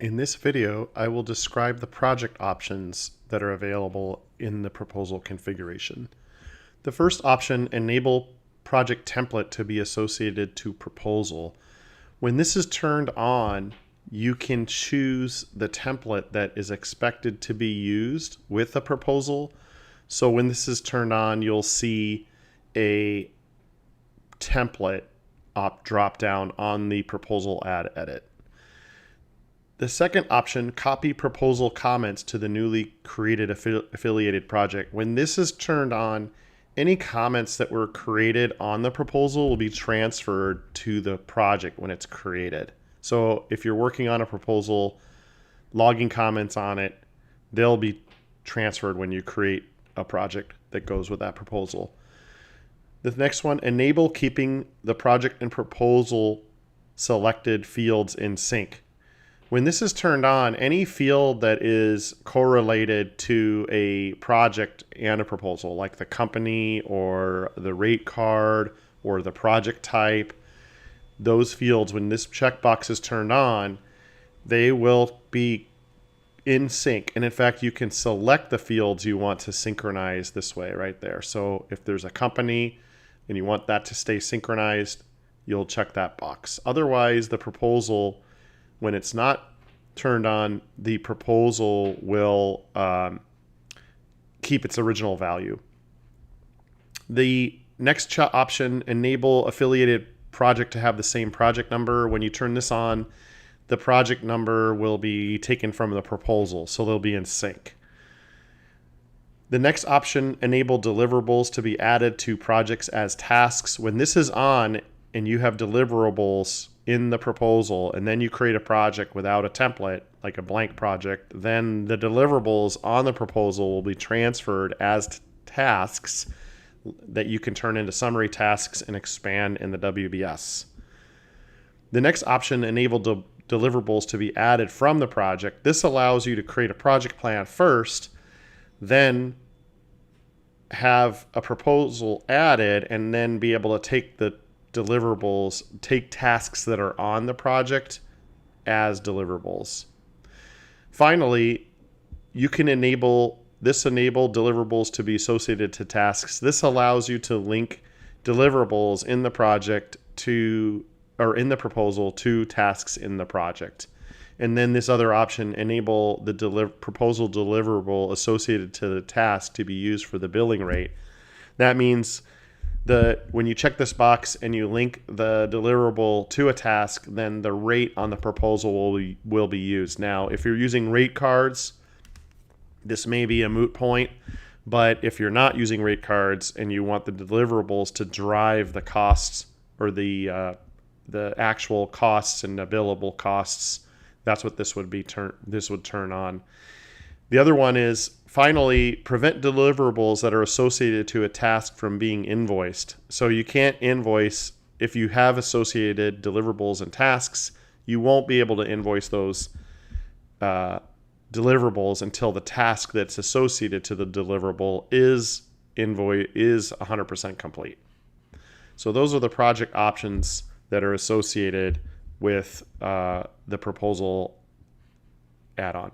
In this video, I will describe the project options that are available in the proposal configuration. The first option, enable project template to be associated to proposal. When this is turned on, you can choose the template that is expected to be used with the proposal. So when this is turned on, you'll see a template drop down on the proposal add edit. The second option, copy proposal comments to the newly created affiliated project. When this is turned on, any comments that were created on the proposal will be transferred to the project when it's created. So if you're working on a proposal, logging comments on it, they'll be transferred when you create a project that goes with that proposal. The next one, enable keeping the project and proposal selected fields in sync. When this is turned on, any field that is correlated to a project and a proposal, like the company or the rate card or the project type, those fields, when this checkbox is turned on, they will be in sync. And in fact, you can select the fields you want to synchronize this way right there. So if there's a company and you want that to stay synchronized, you'll check that box. Otherwise, the proposal, when it's not turned on, the proposal will keep its original value. The next option, enable affiliated project to have the same project number. When you turn this on, the project number will be taken from the proposal, so they'll be in sync. The next option, enable deliverables to be added to projects as tasks. When this is on and you have deliverables in the proposal and then you create a project without a template, like a blank project, then the deliverables on the proposal will be transferred as tasks that you can turn into summary tasks and expand in the WBS. The next option, enable deliverables to be added from the project. This allows you to create a project plan first, then have a proposal added, and then be able to take the deliverables, take tasks that are on the project as deliverables. Finally, you can enable deliverables to be associated to tasks. This allows you to link deliverables in the project to, or in the proposal, to tasks in the project. And then this other option, enable the proposal deliverable associated to the task to be used for the billing rate. That means when you check this box and you link the deliverable to a task, then the rate on the proposal will be used. Now, if you're using rate cards, this may be a moot point, but if you're not using rate cards and you want the deliverables to drive the costs or the actual costs and the billable costs, that's what this would be. This would turn on. The other one is, finally, prevent deliverables that are associated to a task from being invoiced. So you can't invoice if you have associated deliverables and tasks. You won't be able to invoice those deliverables until the task that's associated to the deliverable is 100% complete. So those are the project options that are associated with the proposal add-on.